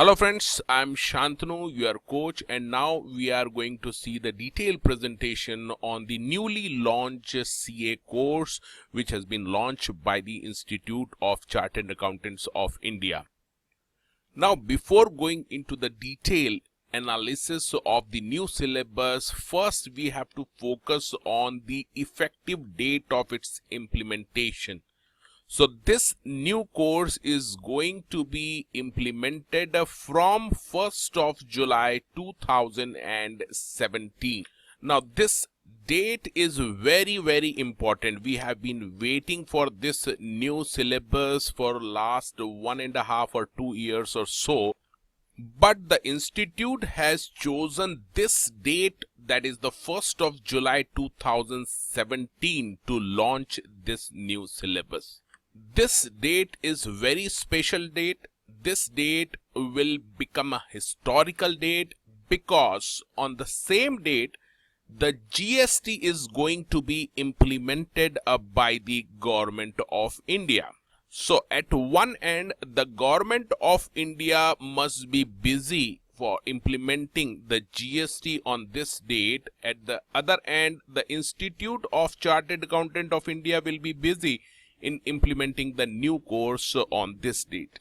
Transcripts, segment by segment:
Hello friends, I'm Shantanu, your coach, and now we are going to see the detailed presentation on the newly launched CA course which has been launched by the Institute of Chartered Accountants of India. Now, before going into the detailed analysis of the new syllabus, first we have to focus on the effective date of its implementation. So this new course is going to be implemented from 1st of July 2017. Now this date is very important. We have been waiting for this new syllabus for last 1.5 or 2 years or so. But the institute has chosen this date, that is the 1st of July 2017, to launch this new syllabus. This date is very special date. This date will become a historical date because on the same date the GST is going to be implemented by the government of India. So at one end the government of India must be busy for implementing the GST on this date. At the other end, the Institute of Chartered Accountant of India will be busy in implementing the new course on this date.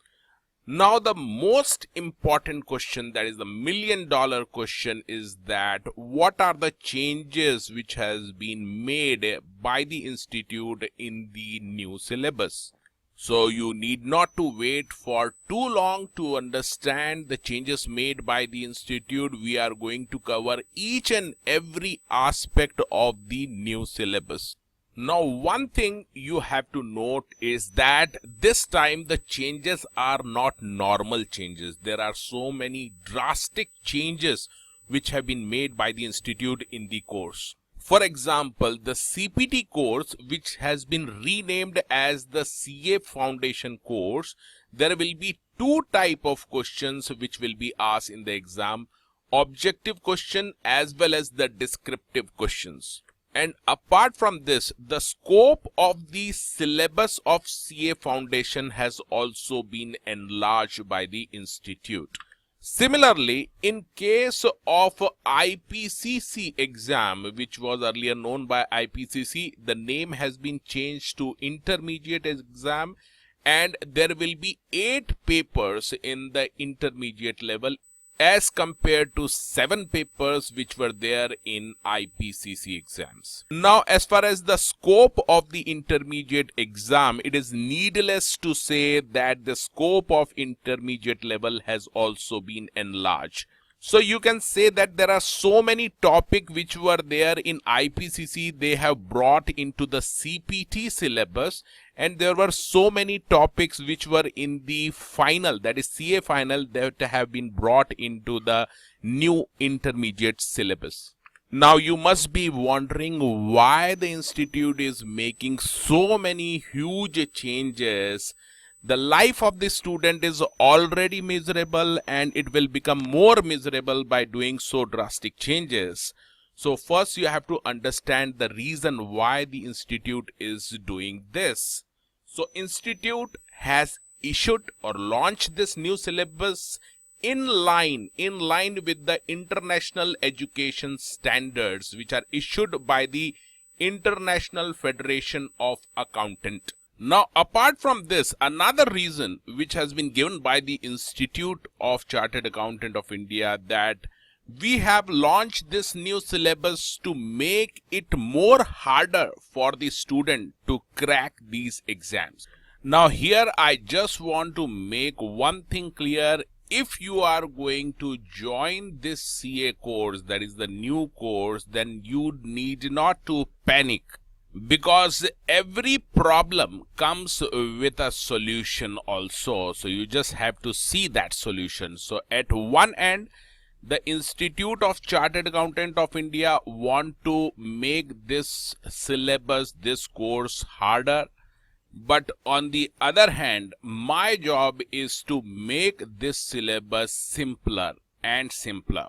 Now the most important question, that is the $1,000,000 question, is that what are the changes which has been made by the institute in the new syllabus? So you need not to wait for too long to understand the changes made by the institute. We are going to cover each and every aspect of the new syllabus. Now, one thing you have to note is that this time the changes are not normal changes. There are so many drastic changes which have been made by the institute in the course. For example, the CPT course, which has been renamed as the CA Foundation course, there will be two types of questions which will be asked in the exam: objective question as well as the descriptive questions. And apart from this, the scope of the syllabus of CA Foundation has also been enlarged by the institute. Similarly, in case of IPCC exam, which was earlier known by IPCC, the name has been changed to intermediate exam, and there will be 8 papers in the intermediate level as compared to 7 papers which were there in IPCC exams. Now, as far as the scope of the intermediate exam, it is needless to say that the scope of intermediate level has also been enlarged. So you can say that there are so many topics which were there in IPCC, they have brought into the CPT syllabus, and there were so many topics which were in the final, that is CA final, that have been brought into the new intermediate syllabus. Now you must be wondering why the institute is making so many huge changes. The life of the student is already miserable and it will become more miserable by doing so drastic changes. So first you have to understand the reason why the institute is doing this. So institute has issued or launched this new syllabus in line with the international education standards which are issued by the International Federation of Accountants. Now, apart from this, another reason which has been given by the Institute of Chartered Accountant of India, that we have launched this new syllabus to make it more harder for the student to crack these exams. Now, here I just want to make one thing clear. If you are going to join this CA course, that is the new course, then you need not to panic, because every problem comes with a solution also. So you just have to see that solution. So at one end, the Institute of Chartered Accountant of India want to make this syllabus, this course, harder. But on the other hand, my job is to make this syllabus simpler and simpler.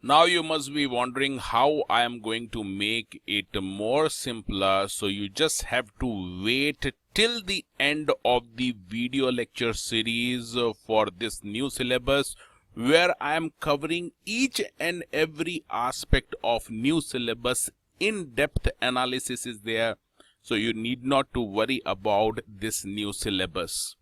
Now you must be wondering how I am going to make it more simpler, so you just have to wait till the end of the video lecture series for this new syllabus, where I am covering each and every aspect of new syllabus. In-depth analysis is there, so you need not to worry about this new syllabus.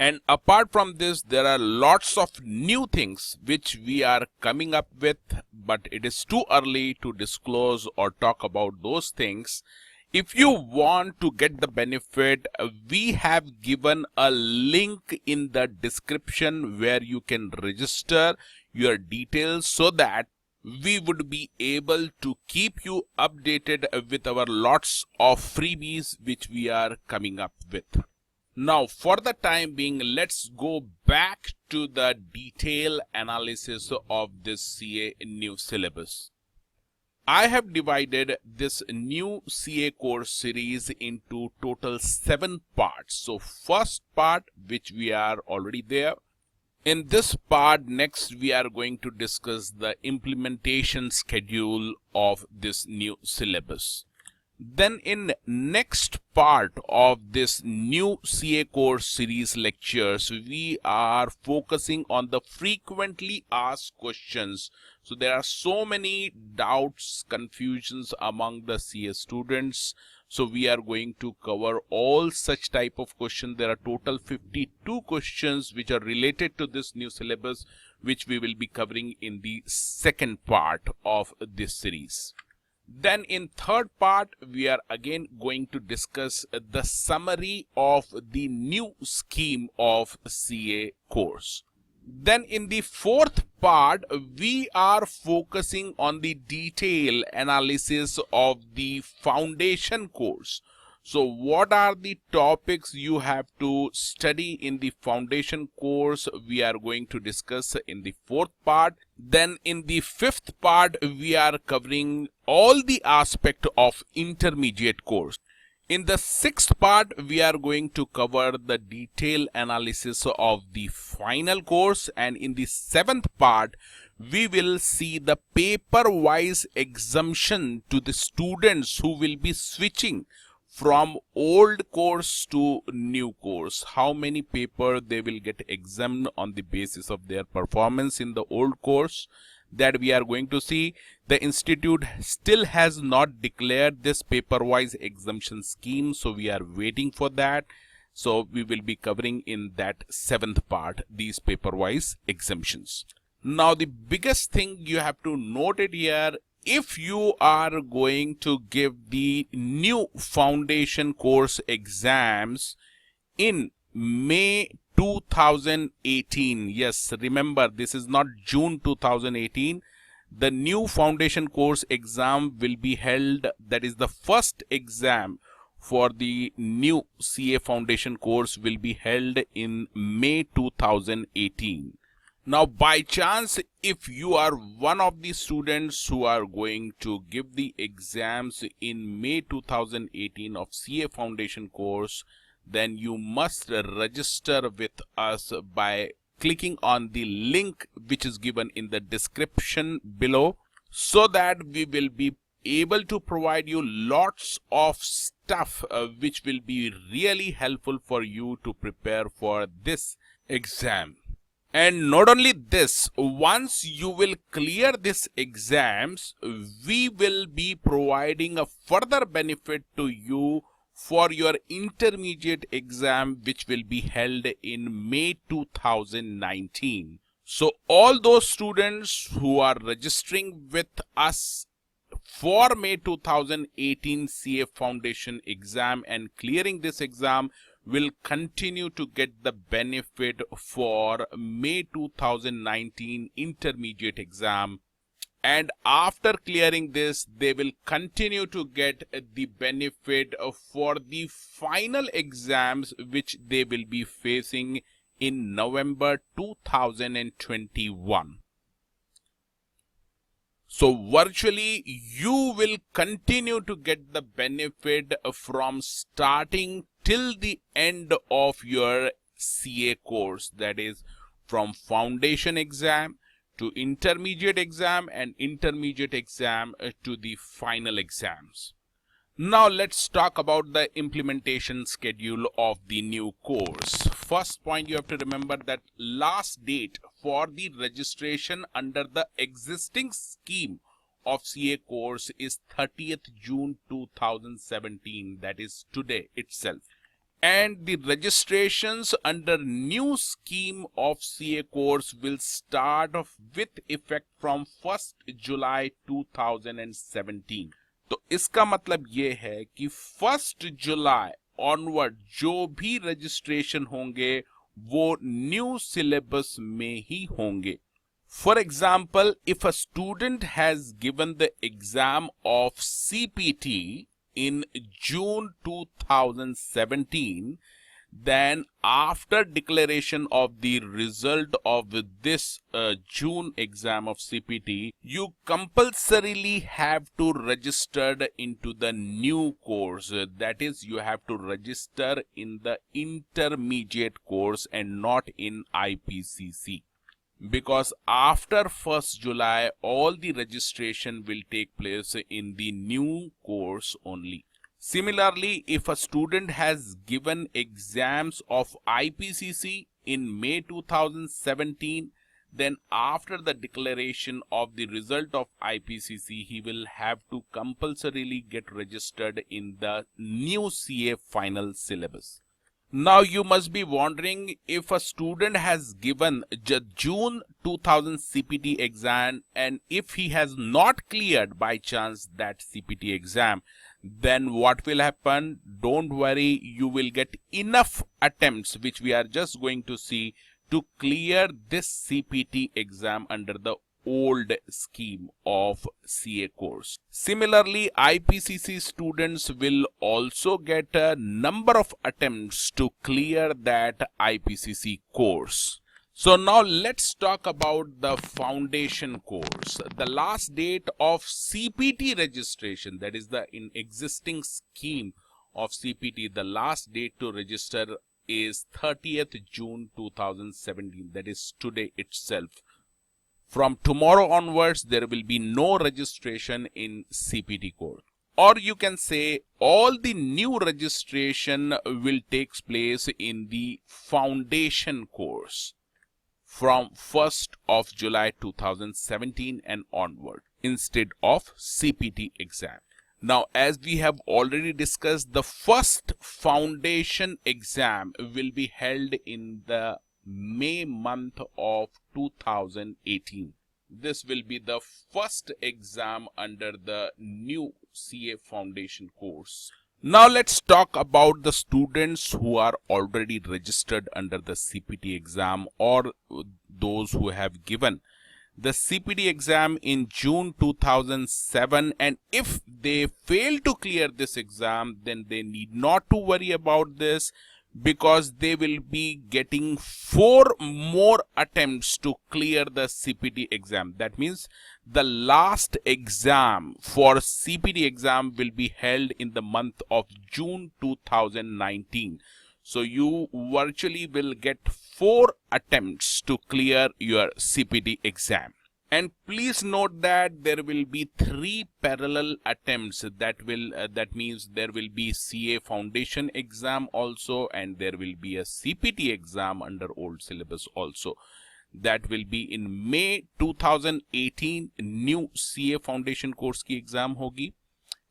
And apart from this, there are lots of new things which we are coming up with, but it is too early to disclose or talk about those things. If you want to get the benefit, we have given a link in the description where you can register your details so that we would be able to keep you updated with our lots of freebies which we are coming up with. Now, for the time being, let's go back to the detailed analysis of this CA new syllabus. I have divided this new CA course series into total 7 parts. So, first part, which we are already there. In this part, next we are going to discuss the implementation schedule of this new syllabus. Then in next part of this new CA course series lectures, we are focusing on the frequently asked questions. So there are so many doubts, confusions among the CA students. So we are going to cover all such type of questions. There are total 52 questions which are related to this new syllabus, which we will be covering in the second part of this series. Then in third part, we are again going to discuss the summary of the new scheme of CA course. Then in the fourth part, we are focusing on the detailed analysis of the foundation course. So what are the topics you have to study in the foundation course? We are going to discuss in the fourth part. Then in the fifth part, we are covering all the aspect of intermediate course. In the sixth part, we are going to cover the detailed analysis of the final course. And in the seventh part, we will see the paper-wise exemption to the students who will be switching from old course to new course. How many paper they will get exempt on the basis of their performance in the old course, that we are going to see. The institute still has not declared this paper-wise exemption scheme, so we are waiting for that. So we will be covering in that seventh part these paper-wise exemptions. Now the biggest thing you have to note it here, if you are going to give the new foundation course exams in May 2018, yes, remember this is not June 2018, the new foundation course exam will be held, that is the first exam for the new CA foundation course will be held in May 2018. Now, by chance, if you are one of the students who are going to give the exams in May 2018 of CA Foundation course, then you must register with us by clicking on the link which is given in the description below, so that we will be able to provide you lots of stuff which will be really helpful for you to prepare for this exam. And not only this, once you will clear these exams, we will be providing a further benefit to you for your intermediate exam, which will be held in May 2019. So all those students who are registering with us for May 2018 CA Foundation exam and clearing this exam will continue to get the benefit for May 2019 intermediate exam, and after clearing this they will continue to get the benefit for the final exams which they will be facing in November 2021. So virtually you will continue to get the benefit from starting till the end of your CA course, that is from foundation exam to intermediate exam and intermediate exam to the final exams. Now let's talk about the implementation schedule of the new course. First point, you have to remember that last date for the registration under the existing scheme of CA course is 30th June 2017, that is today itself. And the registrations under new scheme of CA course will start with effect from 1st July 2017. तो इसका मतलब ये है कि 1st जुलाई onward जो भी registration होंगे वो न्यू सिलेबस में ही होंगे. For example, if a student has given the exam of CPT in June 2017, then after declaration of the result of this June exam of CPT, you compulsorily have to register into the new course. That is, you have to register in the intermediate course and not in IPCC. Because after 1st July, all the registration will take place in the new course only. Similarly, if a student has given exams of IPCC in May 2017, then after the declaration of the result of IPCC, he will have to compulsorily get registered in the new CA final syllabus. Now you must be wondering, if a student has given June 2000 CPT exam and if he has not cleared by chance that CPT exam, then what will happen? Don't worry, you will get enough attempts, which we are just going to see, to clear this CPT exam under the old scheme of CA course. Similarly, IPCC students will also get a number of attempts to clear that IPCC course. So now let's talk about the foundation course. The last date of CPT registration, that is the existing scheme of CPT, the last date to register is 30th June 2017, that is today itself. From tomorrow onwards, there will be no registration in CPT course. Or you can say all the new registration will take place in the foundation course from 1st of July 2017 and onward instead of CPT exam. Now, as we have already discussed, the first foundation exam will be held in the May month of 2018. This will be the first exam under the new CA foundation course. Now let's talk about the students who are already registered under the CPT exam or those who have given the CPT exam in June 2007, and if they fail to clear this exam, then they need not to worry about this, because they will be getting 4 more attempts to clear the CPT exam. That means the last exam for CPT exam will be held in the month of June 2019. So you virtually will get 4 attempts to clear your CPT exam. And please note that there will be 3 parallel attempts. That means there will be CA foundation exam also, and there will be a CPT exam under old syllabus also. That will be in May 2018 new CA foundation course की exam होगी,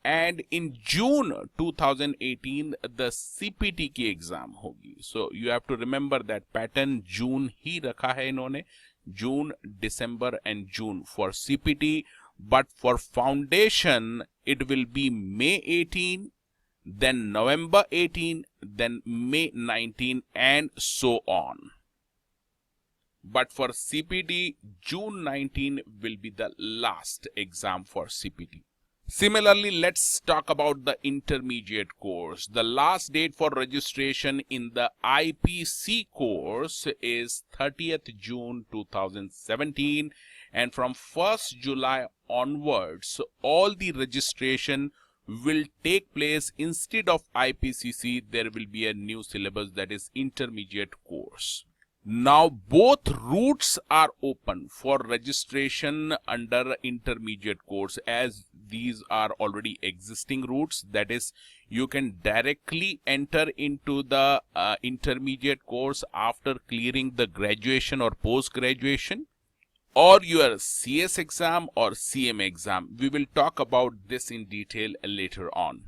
and in June 2018 the CPT की exam होगी. So you have to remember that pattern. June ही रखा है इन्होंने, June, December and June for CPT, but for foundation it will be May 18, then November 18, then May 19 and so on. But for CPT, June 19 will be the last exam for CPT. Similarly, let's talk about the intermediate course. The last date for registration in the IPC course is 30th June 2017, and from 1st July onwards, all the registration will take place. Instead of IPCC, there will be a new syllabus, that is intermediate course. Now both routes are open for registration under intermediate course, as these are already existing routes. That is, you can directly enter into the intermediate course after clearing the graduation or post-graduation, or your CS exam or CMA exam. We will talk about this in detail later on.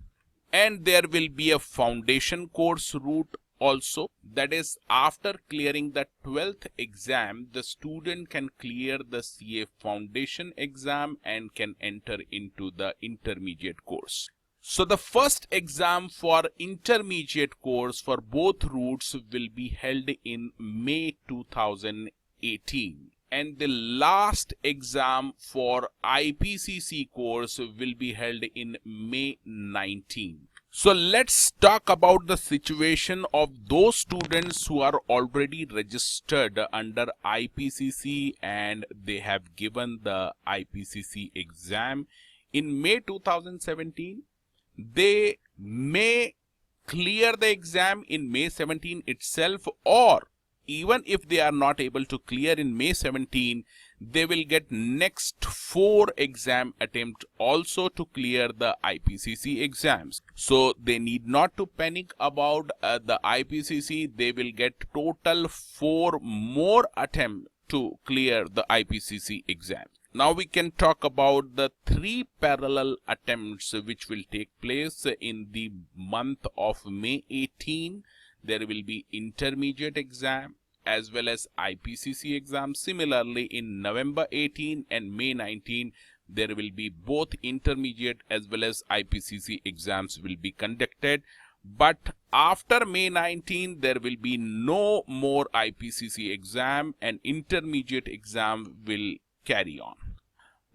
And there will be a foundation course route also. That is, after clearing the 12th exam, the student can clear the CA foundation exam and can enter into the intermediate course. So the first exam for intermediate course for both routes will be held in May 2018. And the last exam for IPCC course will be held in May 19. So let's talk about the situation of those students who are already registered under IPCC and they have given the IPCC exam in May 2017. They may clear the exam in May 17 itself, or even if they are not able to clear in May 17, they will get next 4 exam attempt also to clear the IPCC exams. So they need not to panic about the IPCC. They will get total 4 more attempts to clear the IPCC exam. Now we can talk about the 3 parallel attempts which will take place in the month of May 18. There will be intermediate exam as well as IPCC exam. Similarly, in November 18 and May 19, there will be both intermediate as well as IPCC exams will be conducted. But after May 19, there will be no more IPCC exam and intermediate exam will carry on.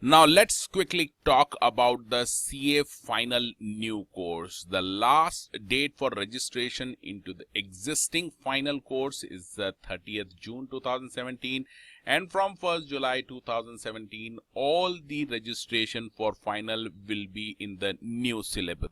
Now let's quickly talk about the CA final new course. The last date for registration into the existing final course is the 30th June 2017, and from 1st July 2017 all the registration for final will be in the new syllabus.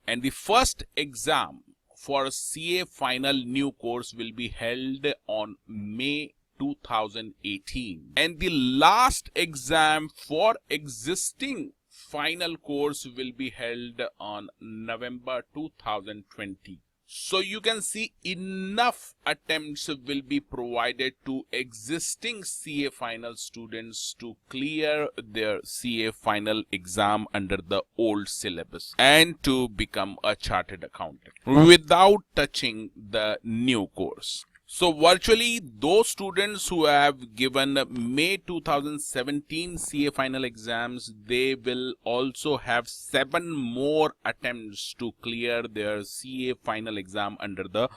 And the first exam for CA final new course will be held on May 2018, and the last exam for existing final course will be held on November 2020. So you can see enough attempts will be provided to existing CA final students to clear their CA final exam under the old syllabus and to become a chartered accountant without touching the new course. So virtually those students who have given May 2017 CA final exams, they will also have 7 more attempts to clear their CA final exam under the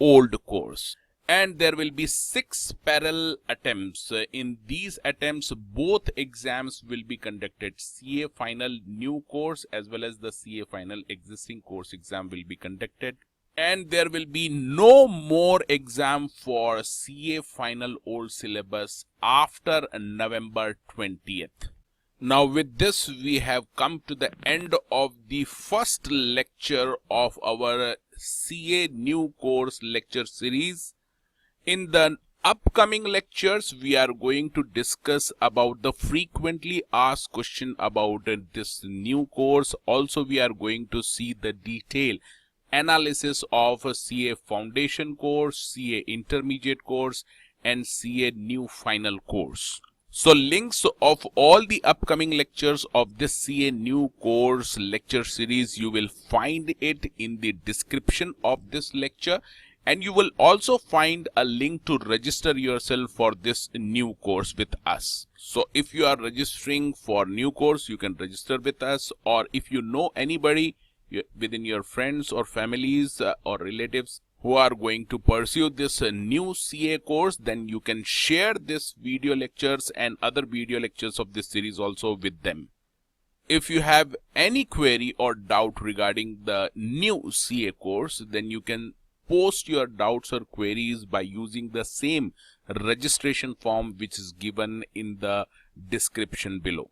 old course. And there will be 6 parallel attempts. In these attempts, both exams will be conducted. CA final new course as well as the CA final existing course exam will be conducted. And there will be no more exam for CA final old syllabus after November 20th. Now with this, we have come to the end of the first lecture of our CA new course lecture series. In the upcoming lectures, we are going to discuss about the frequently asked question about this new course. Also, we are going to see the detailed analysis of a CA foundation course, CA intermediate course, and CA new final course. So links of all the upcoming lectures of this CA new course lecture series, you will find it in the description of this lecture, and you will also find a link to register yourself for this new course with us. So if you are registering for new course, you can register with us, or if you know anybody within your friends or families or relatives who are going to pursue this new CA course, then you can share this video lectures and other video lectures of this series also with them. If you have any query or doubt regarding the new CA course, then you can post your doubts or queries by using the same registration form which is given in the description below.